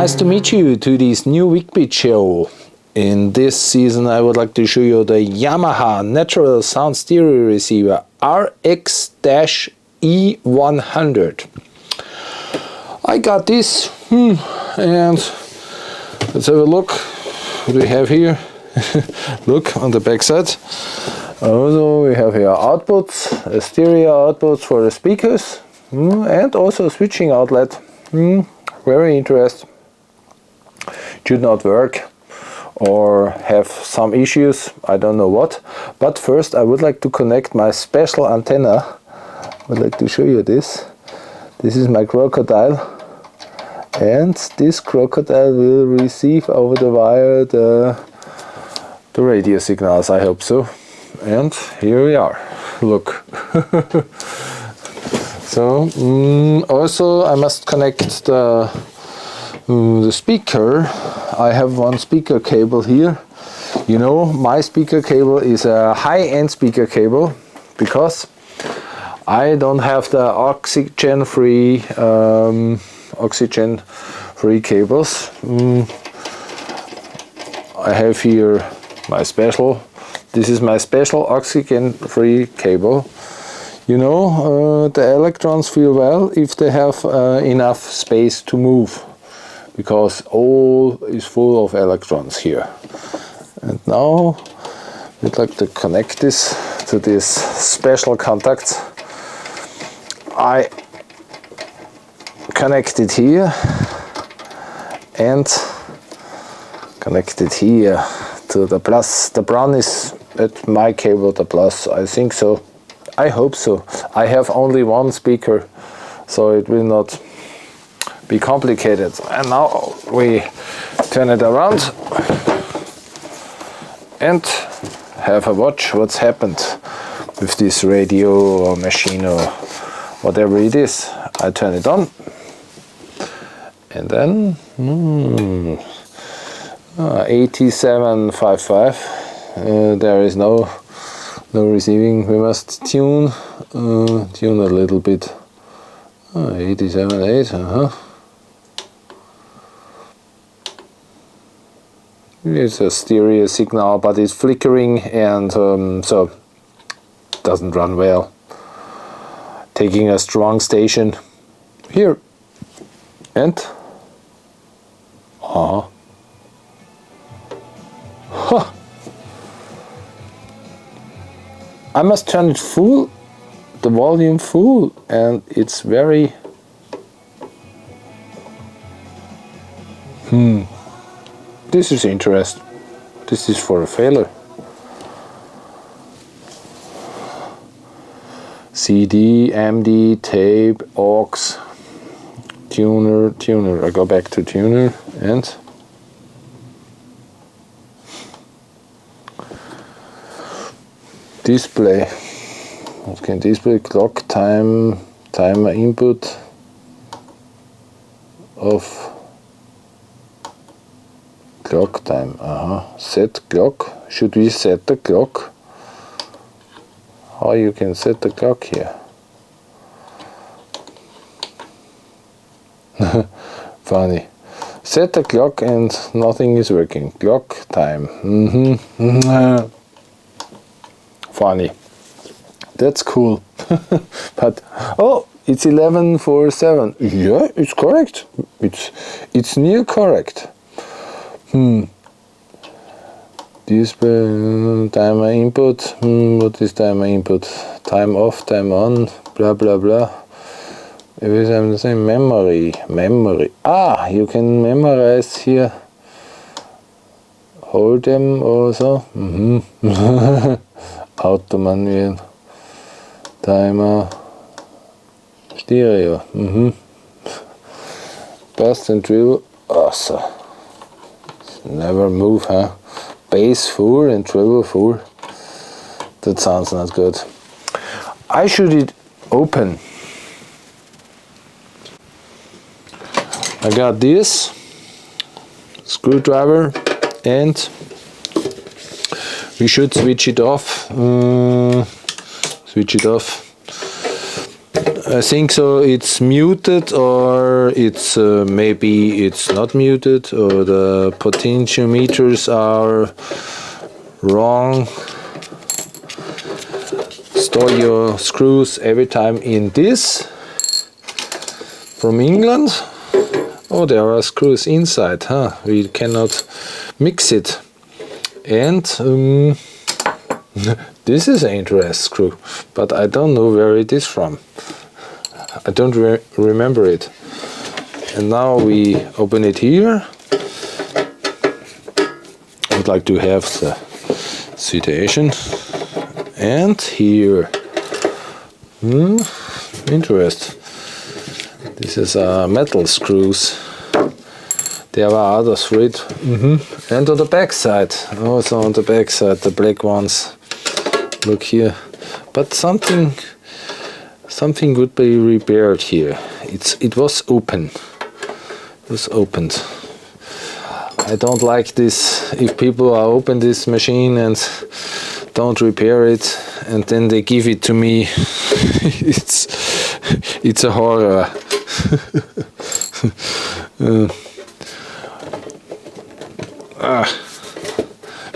Nice to meet you to this new Weekbeat show. In this season I would like to show you the Yamaha natural sound stereo receiver RX-E100. I got this and let's have a look what we have here. Look on the back side. Also we have here outputs, a stereo outputs for the speakers and also a switching outlet. Very interesting. Should not work or have some issues, I don't know what. But first I would like to connect my special antenna. I would like to show you this. This is my crocodile, and this crocodile will receive over the wire the radio signals, I hope so. And here we are, look. So also I must connect the speaker. I have one speaker cable here. You know, my speaker cable is a high-end speaker cable because I don't have the oxygen-free cables. I have here my special. This is my special oxygen-free cable. You know, the electrons feel well if they have enough space to move, because all is full of electrons here. And now we'd like to connect this to this special contacts. I connect it here and connect it here to the plus. The brown is at my cable, the plus, I think so. I hope so. I have only one speaker, so it will not be complicated. And now we turn it around and have a watch what's happened with this radio or machine or whatever it is. I turn it on and then 8755. There is no receiving. We must tune a little bit. 87.8. It's a stereo signal, but it's flickering and so doesn't run well. Taking a strong station here and I must turn it full, the volume full, and it's very this is interesting. This is for a failure. CD, MD, tape, aux, tuner. I go back to tuner and display. What can display? Clock, time, timer input of clock time. Set clock. Should we set the clock? How you can set the clock here? Funny. Set the clock and nothing is working. Clock time. Funny. That's cool. But oh, it's 11:47. Yeah, it's correct. It's near correct. Display, timer input. What is timer input? Time off, time on, blah blah blah. Every time the same. Memory. Ah, you can memorize here. Hold them also. Auto manual. Timer. Stereo. Burst and drill. Awesome. Never move, huh? Bass full and treble full. That sounds not good. I should it open. I got this screwdriver and we should switch it off. I think so. It's muted, or it's maybe it's not muted, or the potentiometers are wrong. Store your screws every time in this. From England. Oh, there are screws inside, huh? We cannot mix it. And this is an interesting screw, but I don't know where it is from. I don't remember it. And now we open it here. I would like to have the situation. And here. Interesting. This is metal screws. There are others for it. And on the back side, also on the back side, the black ones. Look here. But something would be repaired here. It was open. It was opened. I don't like this. If people are open this machine and don't repair it, and then they give it to me, it's a horror.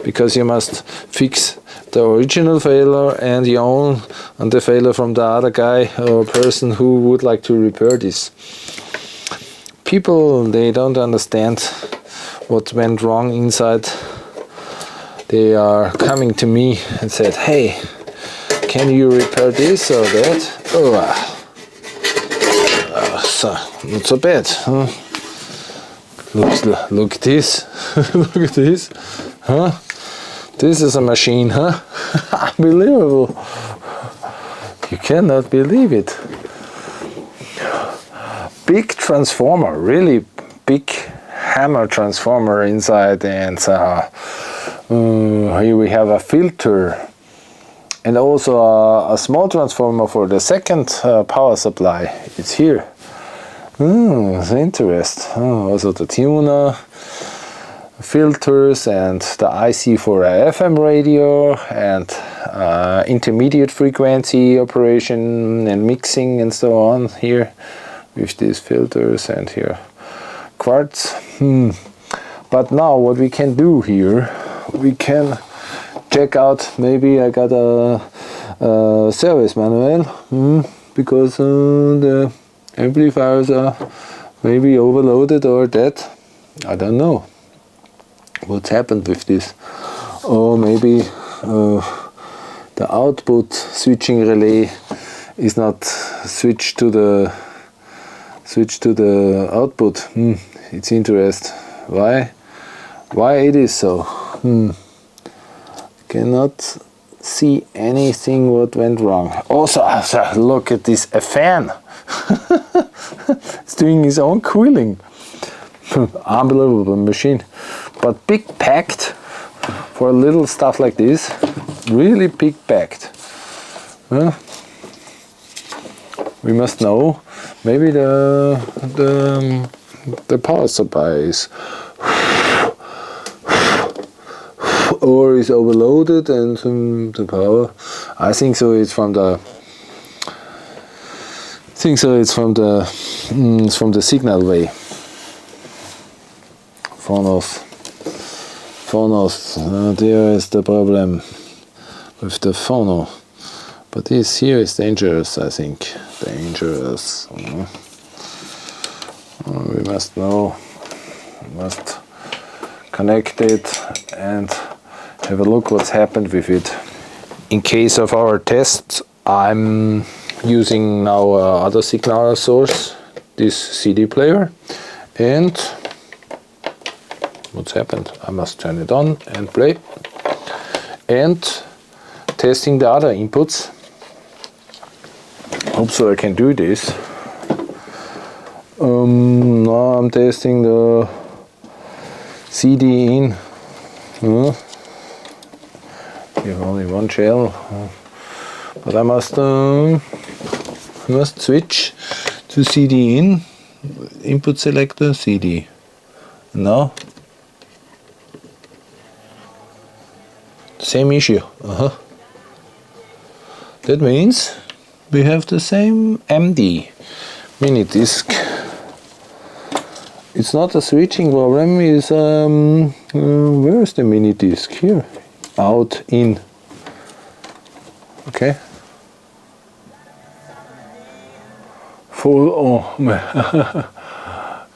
Because you must fix the original failure and your own, and the failure from the other guy or person who would like to repair this. People, they don't understand what went wrong inside. They are coming to me and said, hey, can you repair this or that? So, not so bad, huh? Look at this. Look at this, huh? This is a machine, huh? Unbelievable. You cannot believe it. Big transformer, really big hammer transformer inside, and here we have a filter and also a small transformer for the second power supply. It's here. It's interesting. Also the tuner, filters, and the IC for a FM radio, and intermediate frequency operation and mixing and so on here with these filters, and here quartz. But now what we can do here, we can check out. Maybe I got a service manual, because the amplifiers are maybe overloaded or that. I don't know what's happened with this. Or maybe the output switching relay is not switched to the output. It's interesting. Why it is so? Cannot see anything what went wrong. Also, look at this, a fan. It's doing its own cooling. Unbelievable machine. But big packed for little stuff like this. Really big packed. We must know. Maybe the power supply is or is overloaded, and the power. I think so. It's from the. It's from the signal way. Phonos. There is the problem with the phono. But this here is dangerous, I think. Dangerous. We must know. We must connect it and have a look what's happened with it. In case of our tests, I'm using now other signal source, this CD player, and what's happened? I must turn it on and play, and testing the other inputs. Hope so I can do this. Now I'm testing the CD in. We have only one channel, but I must switch to CD in, input selector, CD. Now, same issue. That means we have the same MD mini disc. It's not a switching problem, it's where is the mini disc? Here, out, in. Okay. Full, oh man.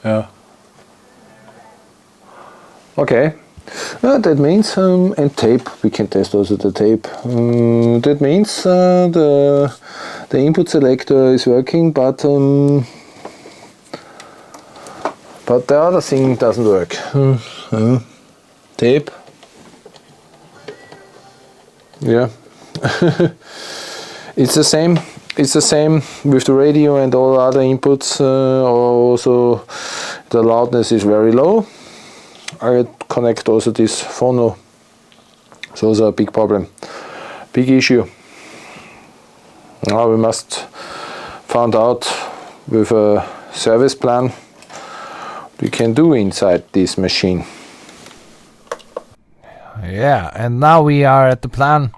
Yeah. Okay. That means, and tape, we can test also the tape. That means the input selector is working, but the other thing doesn't work. Tape. Yeah. It's the same. It's the same with the radio and all other inputs. Also, the loudness is very low. I connect also this phono. So it's a big problem, big issue. Now we must find out with a service plan what we can do inside this machine. Yeah, and now we are at the plan.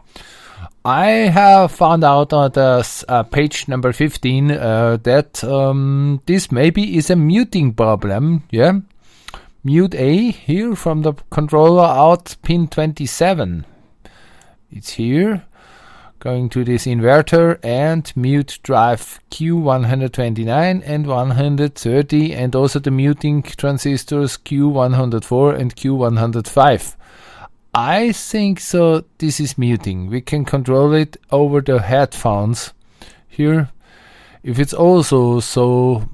I have found out on the page number 15 that this maybe is a muting problem. Yeah, mute A here from the controller out pin 27. It's here, going to this inverter, and mute drive Q129 and 130, and also the muting transistors Q104 and Q105. I think so this is muting. We can control it over the headphones here. If it's also so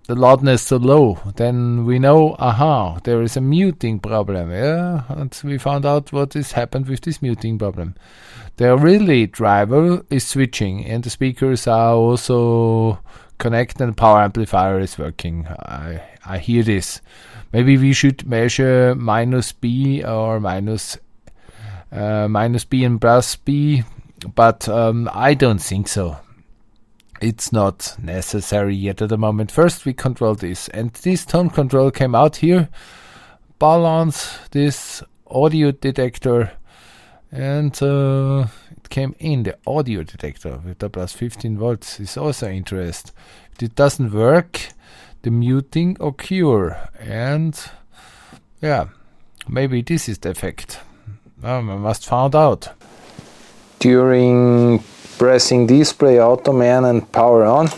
the loudness so low, then we know, aha, there is a muting problem. Yeah, and we found out what has happened with this muting problem. The relay driver is switching and the speakers are also connected and the power amplifier is working. I hear this. Maybe we should measure minus B or minus B and plus B, but I don't think so. It's not necessary yet at the moment. First we control this, and this tone control came out here. Balance this audio detector, and it came in the audio detector with the plus 15 volts. Is also interest. If it doesn't work, the muting occur, and yeah, maybe this is the effect. I must find out. During pressing display auto man and power on.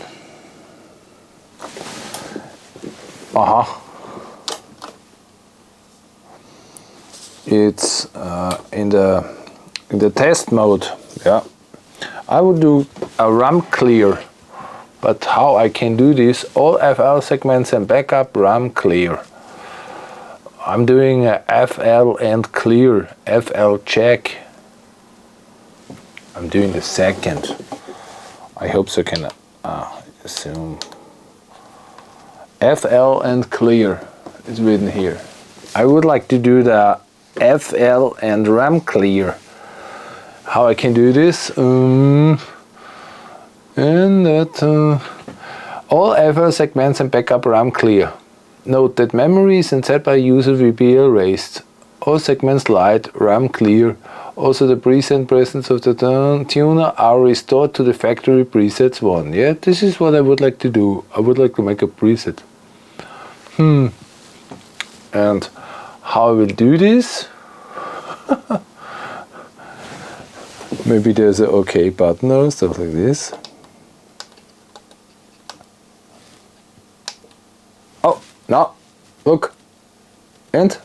It's in the test mode. Yeah, I would do a RAM clear, but how I can do this? All FL segments and backup RAM clear. I'm doing a FL and clear, FL check. I'm doing the second. I hope so can assume. FL and clear is written here. I would like to do the FL and RAM clear. How I can do this? And that all FL segments and backup RAM clear. Note that memories and set by user will be erased. All segments light, RAM clear. Also the preset presence of the tuner are restored to the factory presets 1. Yeah, this is what I would like to do. I would like to make a preset. And how I will do this? Maybe there's a OK button or stuff like this. Oh, now, look. And?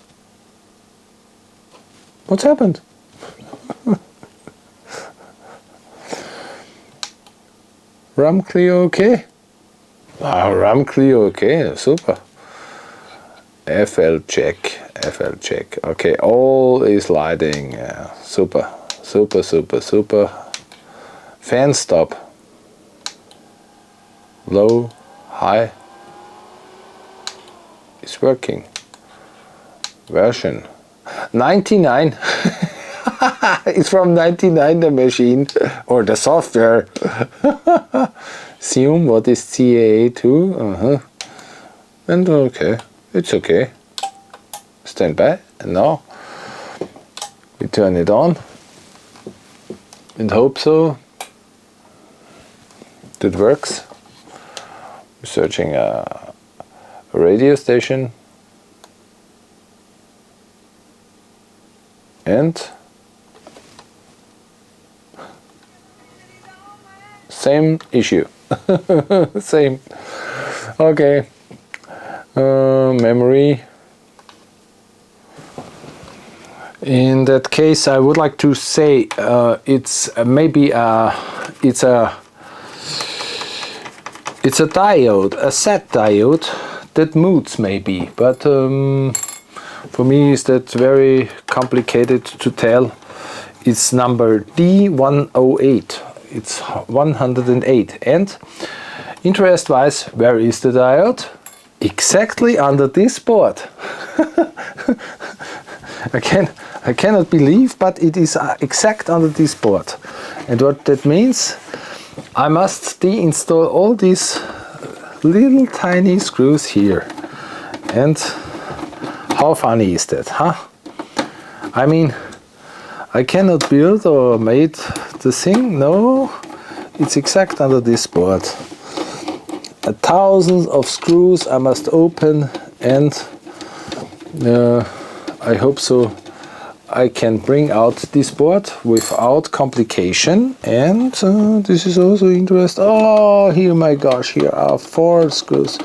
What's happened? RAM clear OK? RAM clear OK, super. FL check. Okay, all is lighting. Super. Fan stop. Low, high. It's working. Version 99. It's from 99, the machine or the software. Assume what is CAA2. And okay, it's okay. Stand by, and now we turn it on and hope so. that works. We're searching a radio station, and same issue. Same. Okay. Memory. In that case, I would like to say it's maybe it's a diode, a set diode that moods maybe, but for me is that very complicated to tell. It's number D108. It's 108, and interest wise, where is the diode? Exactly under this board. I cannot believe, but it is exact under this board. And what that means, I must deinstall all these little tiny screws here. And how funny is that, huh? I mean, I cannot build or made the thing. No, it's exact under this board. Thousands of screws I must open, and I hope so I can bring out this board without complication. And this is also interesting. Oh, here, my gosh, here are 4 screws,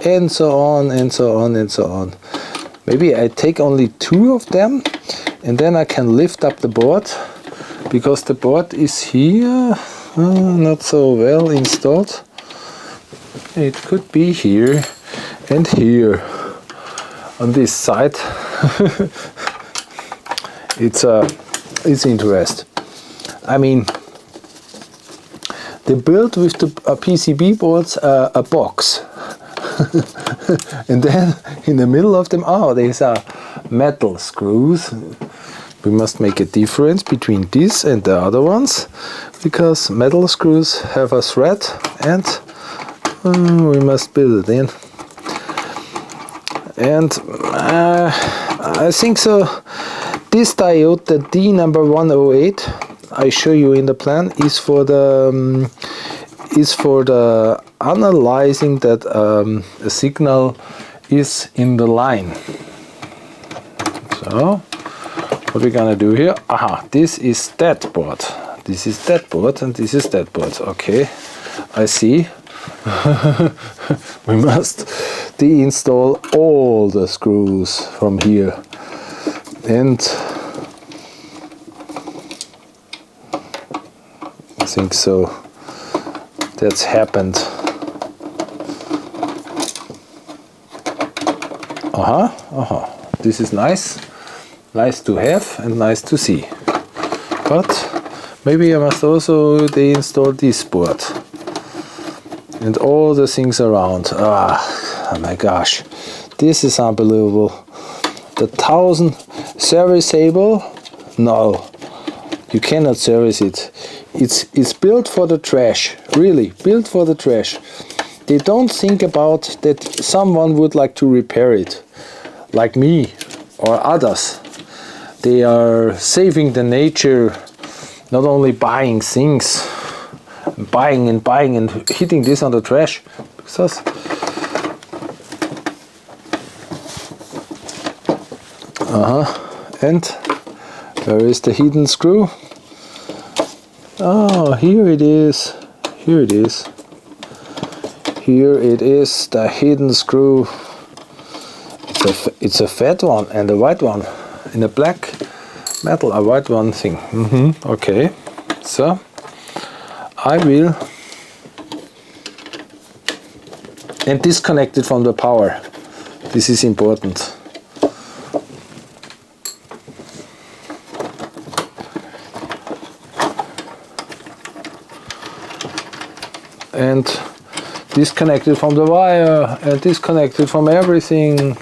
and so on and so on and so on. Maybe I take only 2 of them, and then I can lift up the board, because the board is here, not so well installed. It could be here and here on this side. It's interesting. I mean, they built with the PCB boards a box, and then in the middle of them, these are metal screws. We must make a difference between this and the other ones, because metal screws have a thread, and we must build it in. And I think so. This diode, the D number 108, I show you in the plan, is for the analyzing that a signal is in the line. So what we're gonna do here? This is that board. This is that board, and this is that board. Okay, I see. We must deinstall all the screws from here, and I think so that's happened. This is nice to have and nice to see, but maybe I must also deinstall this board and all the things around. Oh my gosh, this is unbelievable. The 1000 serviceable? No, you cannot service it. It's built for the trash, really built for the trash. They don't think about that someone would like to repair it, like me or others. They are saving the nature, not only buying things, buying and hitting this on the trash. Because and where is the hidden screw? Oh, here it is. Here it is. Here it is, the hidden screw. It's a fat one and a white one. In a black metal, a white one thing. Okay, so I will and disconnect it from the power. This is important. And disconnected from the wire and disconnected from everything.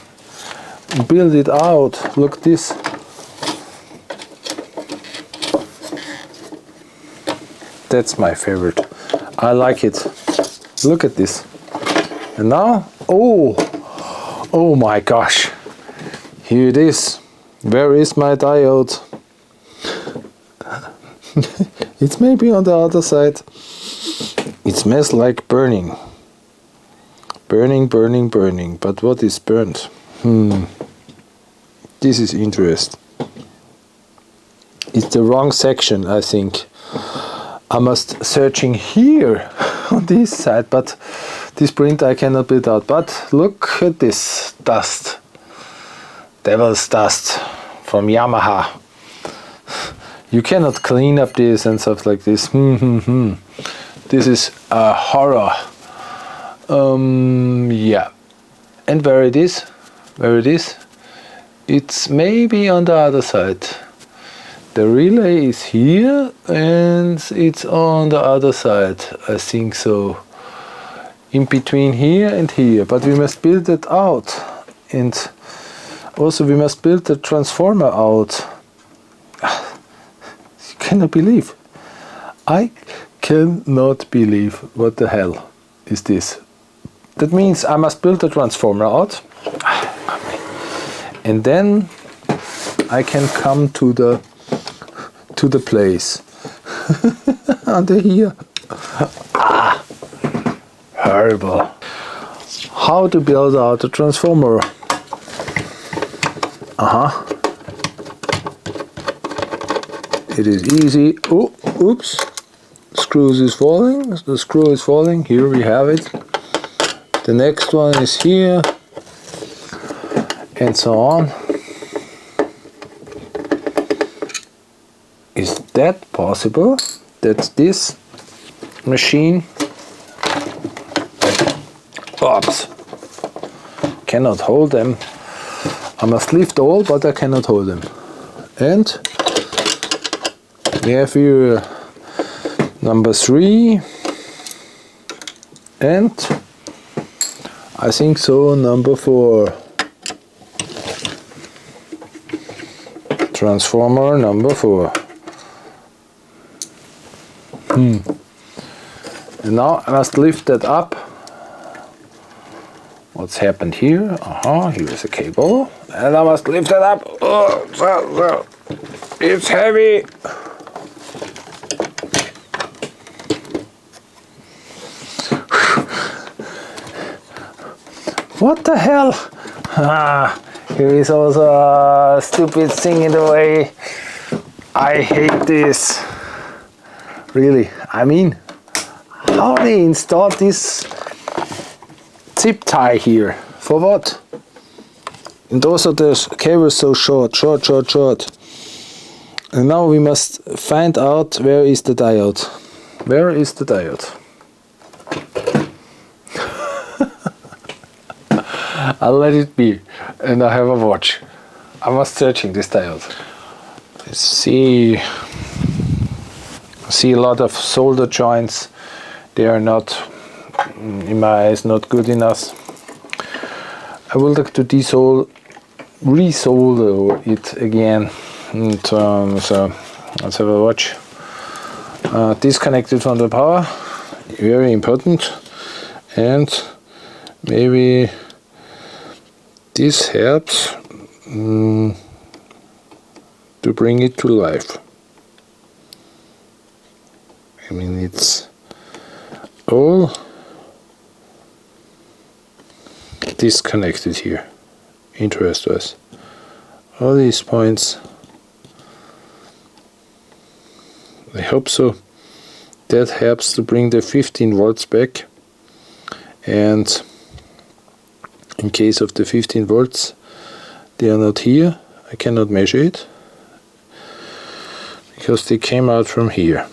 Build it out. Look this. That's my favorite. I like it. Look at this. And now, oh my gosh. Here it is. Where is my diode? It's maybe on the other side. It smells like burning. Burning, burning, burning. But what is burnt? This is interesting. It's the wrong section, I think. I must searching here on this side, but this print I cannot build out. But look at this dust. Devil's dust from Yamaha. You cannot clean up this and stuff like this. This is a horror. Yeah. And where it is? Where it is? It's maybe on the other side. The relay is here and it's on the other side. I think so. In between here and here. But we must build it out. And also we must build the transformer out. You cannot believe. I cannot believe. What the hell is this? That means I must build the transformer out. And then I can come to the place. Under here. Horrible. How to build out a transformer? It is easy. Oh, oops. Screws is falling. The screw is falling. Here we have it. The next one is here. And so on. Is that possible? That this machine, oops, cannot hold them. I must lift all, but I cannot hold them. And we have here number 3, and I think so number 4. Transformer number 4. And now I must lift that up. What's happened here? Here is a cable. And I must lift it up. Oh, so. It's heavy. What the hell? Here is also a stupid thing in the way. I hate this. Really, I mean, how they install this zip tie here? For what? And also the cable is so short. And now we must find out where is the diode. Where is the diode? I'll let it be, and I have a watch. I must searching this diode. See a lot of solder joints. They are not, in my eyes, not good enough. I would like to resolder it again. And so let's have a watch. Disconnected from the power, very important. And maybe this helps to bring it to life. I mean, it's all disconnected here. Interest us. All these points. I hope so. That helps to bring the 15 volts back. And in case of the 15 volts, they are not here. I cannot measure it because they came out from here.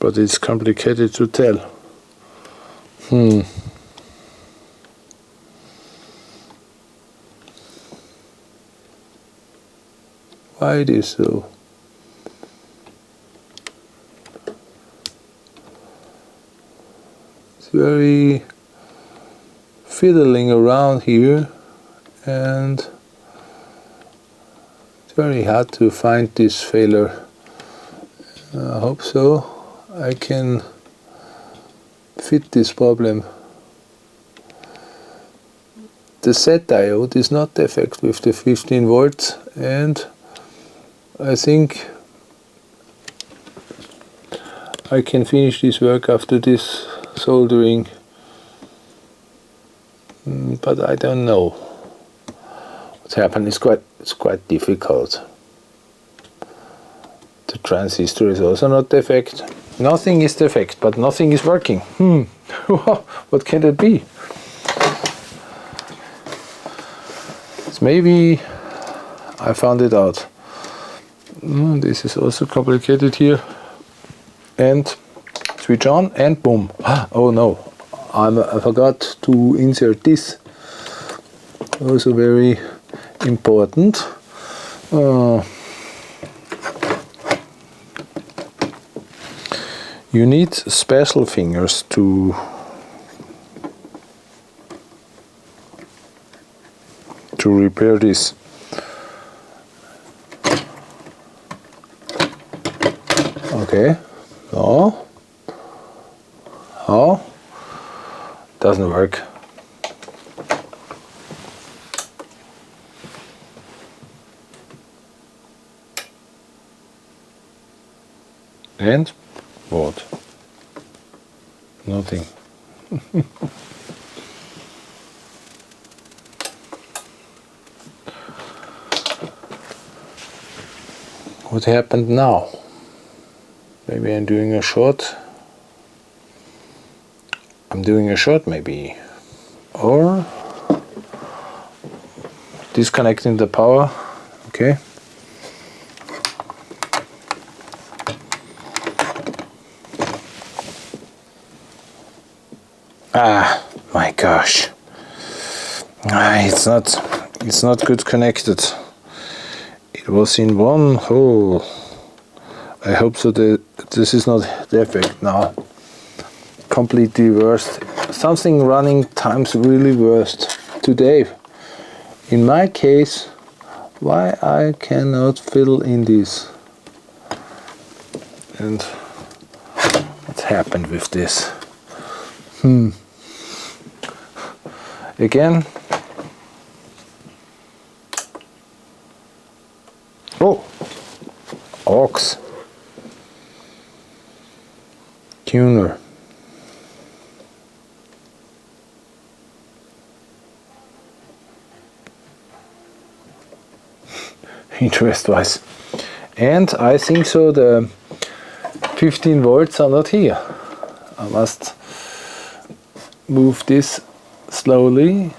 But it's complicated to tell. Why it is so? It's very fiddling around here, and it's very hard to find this failure. I hope so. I can fit this problem. The set diode is not defect with the 15 volts, and I think I can finish this work after this soldering, but I don't know what's happened. It's quite difficult. The transistor is also not defect. Nothing is defect, but nothing is working. What can it be? It's maybe I found it out. This is also complicated here. And switch on and boom. Oh no, I forgot to insert this. Also very important. You need special fingers to repair this. Okay. No. Oh. Doesn't work. And what? Nothing. What happened now? Maybe I'm doing a short. I'm doing a short maybe. Or disconnecting the power. Okay. Ah, my gosh. It's not good connected. It was in one hole. I hope so that this is not defect now. Completely worst. Something running times really worst. Today, in my case, why I cannot fill in this? And what happened with this? Again. Oh, aux tuner. Interest-wise, and I think so. The 15 volts are not here. I must move this slowly.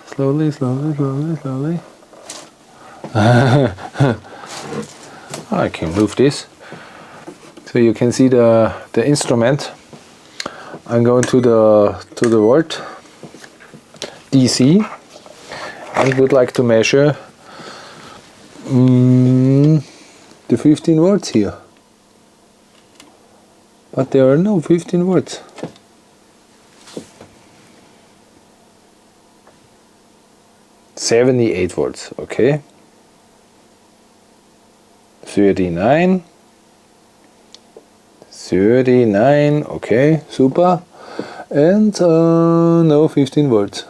I can move this so you can see the instrument. I'm going to the volt DC and would like to measure the 15 volts here, but there are no 15 volts. $78 volts, okay. 39, okay, super. And no 15 volts.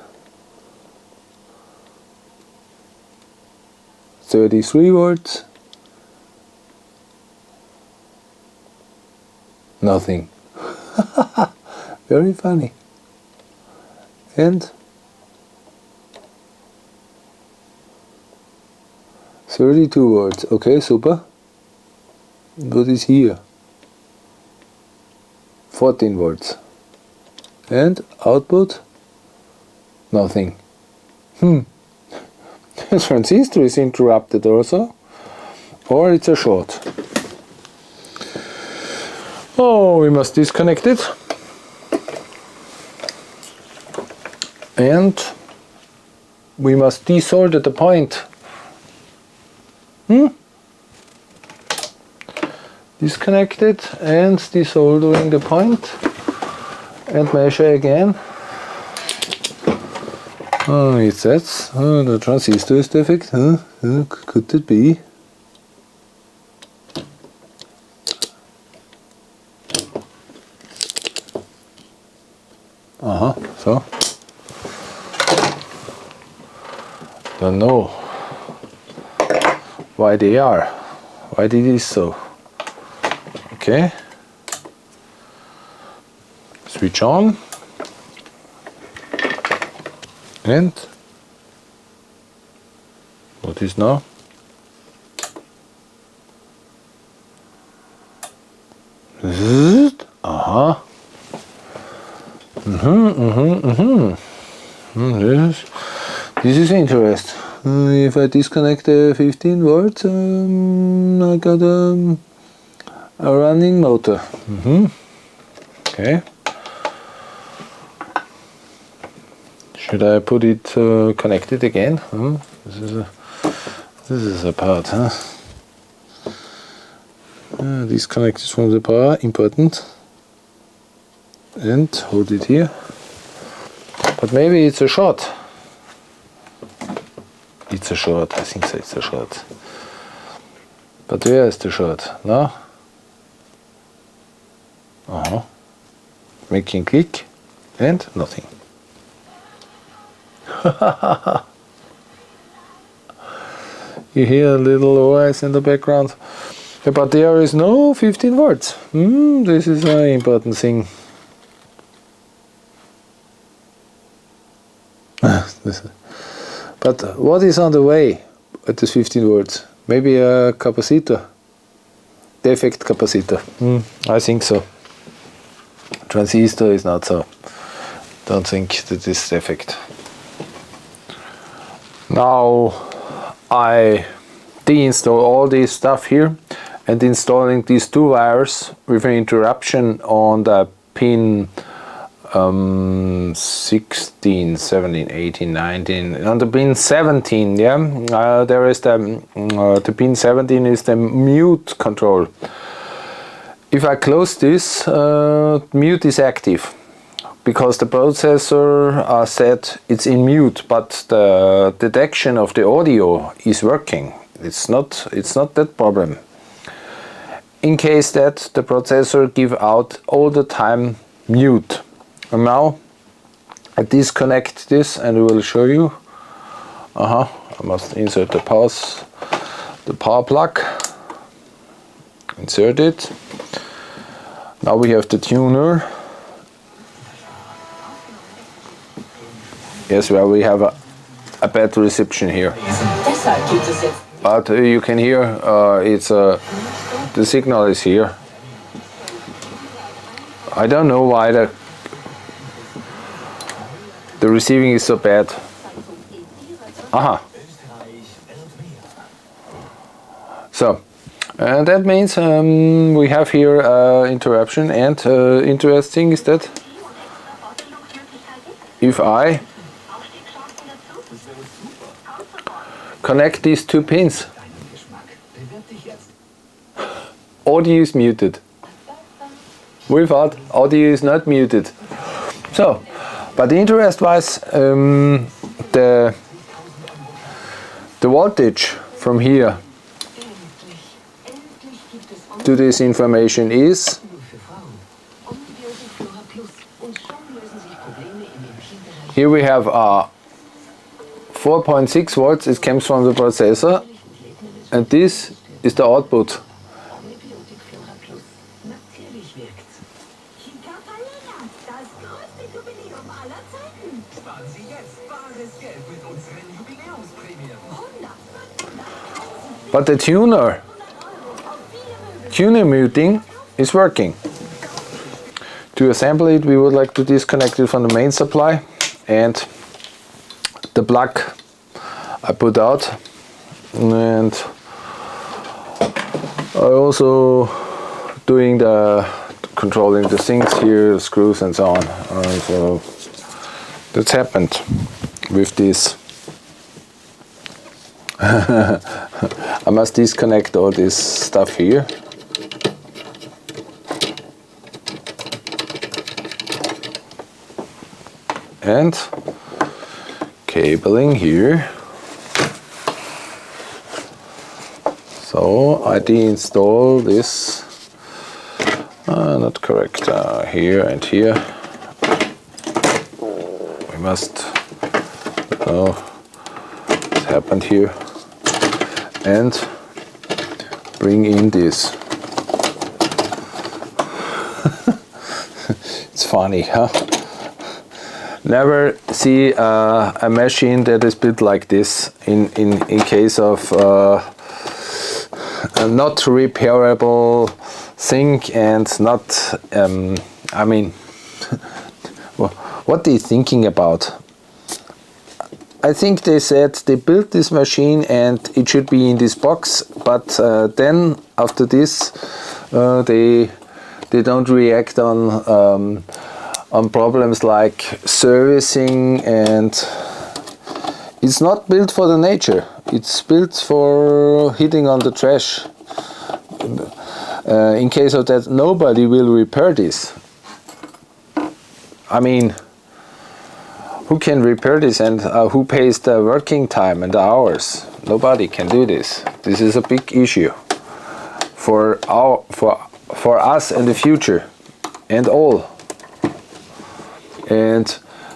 33 volts. Nothing. Very funny. And 32 volts. Okay, super. What is here? 14 volts. And output? Nothing. The transistor is interrupted also. Or it's a short. Oh, we must disconnect it. And we must desolder the point. Disconnect it and desoldering the point and measure again. Oh, it says the transistor is defect. Could it be? So don't know why they are. Why did it so? Okay. switch on, and what is now? Aha. This is interesting. If I disconnect the 15 volts, I got a running motor. Okay. Should I put it connected again? This is a part, huh? Disconnect it from the power, important. And hold it here. But maybe it's a short. It's a short, I think so, it's a short. But where is the short? No? Making click and nothing. You hear a little noise in the background. But there is no 15 volts. This is an important thing. But what is on the way at this 15 volts? Maybe a capacitor? Defect capacitor. I think so. Transistor is not so. Don't think that is defect. Now I deinstall all this stuff here and installing these two wires with an interruption on the pin 16, 17, 18, 19, on the pin 17, yeah, there is the pin 17 is the mute control. If I close this, mute is active because the processor said it's in mute, but the detection of the audio is working. It's not that problem. In case that the processor give out all the time mute. And now I disconnect this and I will show you. I must insert the power plug. Insert it. Now we have the tuner. Yes, well, we have a bad reception here. But you can hear the signal is here. I don't know why the receiving is so bad. So, and that means we have here interruption, and interesting is that if I connect these two pins, audio is muted. Without, audio is not muted. So, but interest-wise, the voltage from here to this information is here we have 4.6 volts. It comes from the processor, and this is the output. But the tuner muting is working. To assemble it, we would like to disconnect it from the main supply, and the plug I put out, and I also doing the controlling the things here, the screws and so on. So that's happened with this. I must disconnect all this stuff here. And cabling here. So I deinstall this, not correct, here and here. We must, it happened here. And bring in this. It's funny, huh? Never see a machine that is built like this in case of a not repairable thing and not, I mean, what they thinking about? I think they said they built this machine and it should be in this box, but then after this they don't react on problems like servicing, and it's not built for the nature, it's built for hitting on the trash. In case of that, nobody will repair this. I mean, who can repair this, and who pays the working time and the hours? Nobody can do this. This is a big issue for us in the future and all. And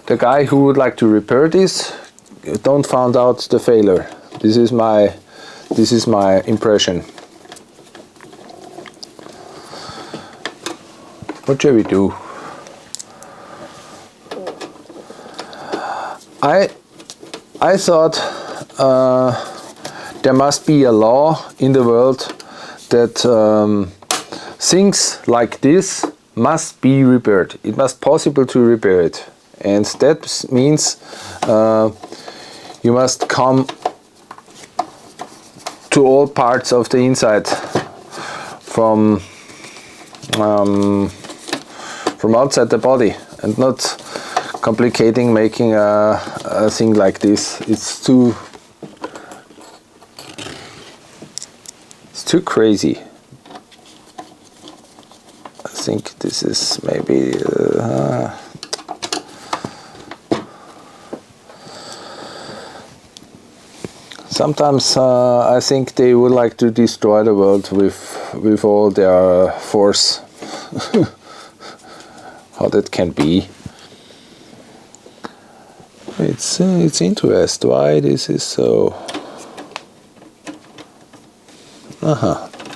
the guy who would like to repair this don't find out the failure. This is my impression. What shall we do? I thought there must be a law in the world that things like this must be repaired. It must be possible to repair it, and that means you must come to all parts of the inside from outside the body, and not complicating making a thing like this. It's too crazy. I think this is maybe sometimes I think they would like to destroy the world with all their force. How that can be. It's interesting why this is so.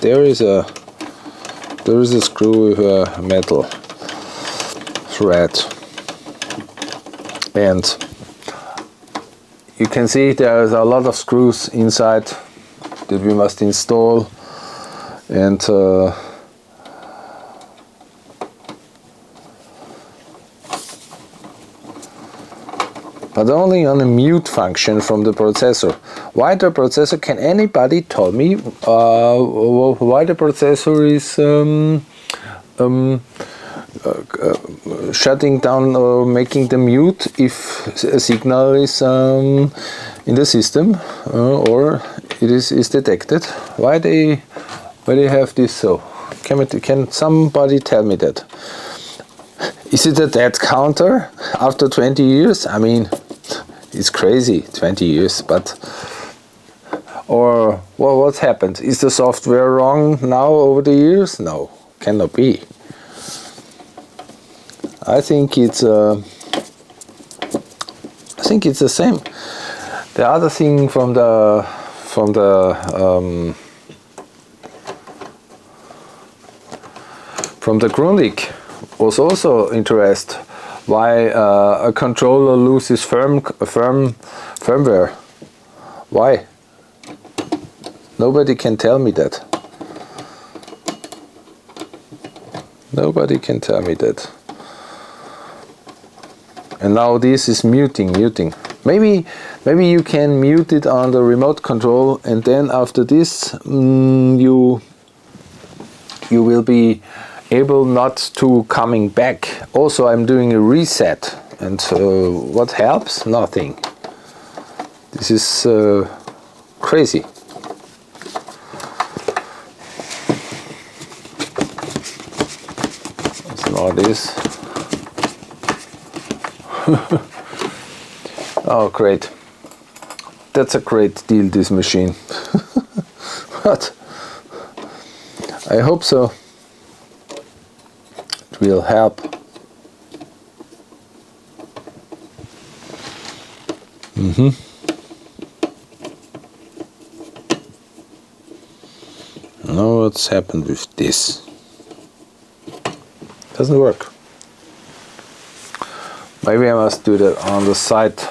There is a screw with a metal thread, and you can see there's a lot of screws inside that we must install, and but only on a mute function from the processor. Why the processor? Can anybody tell me why the processor is shutting down or making the mute if a signal is in the system or it is detected? Why they have this so? Can somebody tell me that? Is it a dead counter after 20 years? I mean, it's crazy, 20 years, but... Or what's happened? Is the software wrong now over the years? No, cannot be. I think it's the same. The other thing from the Grundig was also interest why a controller loses firmware. Why? Nobody can tell me that. Nobody can tell me that. And now this is muting. Maybe you can mute it on the remote control, and then after this you will be able not to coming back. Also, I'm doing a reset, and what helps? Nothing. This is crazy. That's not this. Oh, great. That's a great deal, this machine. But I hope so. It will help. Now what's happened with this? Doesn't work. Maybe I must do that on the side.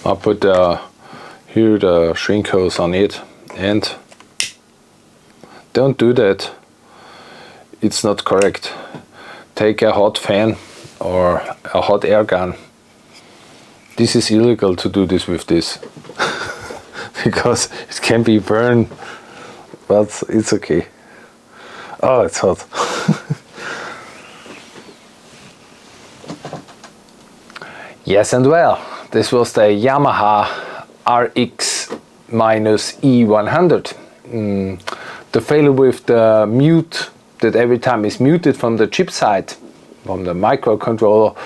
I'll put here the shrink hose on it, and don't do that. It's not correct. Take a hot fan or a hot air gun. This is illegal to do this with this because it can be burned, but it's okay. Oh, it's hot. Yes, and well, this was the Yamaha RX-E100. The failure with the mute, that every time is muted from the chip side, from the microcontroller,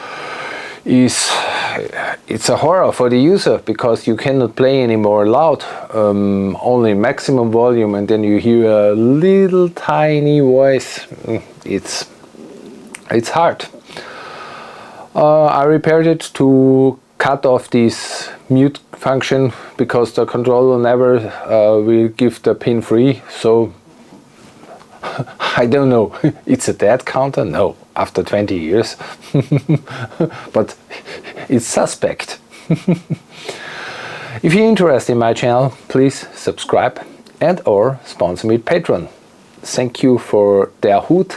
it's a horror for the user, because you cannot play anymore loud, only maximum volume, and then you hear a little tiny voice. It's hard. I repaired it to cut off this mute function, because the controller never will give the pin free. So I don't know, it's a dead counter? No, after 20 years. But it's suspect. If you're interested in my channel, please subscribe and or sponsor me at Patreon. Thank you for der Hut.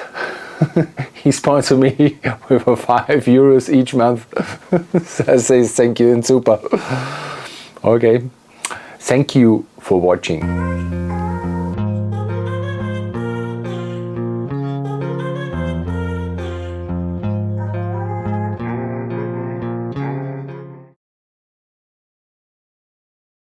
He sponsored me with €5 each month. So I say thank you and super. Okay, thank you for watching.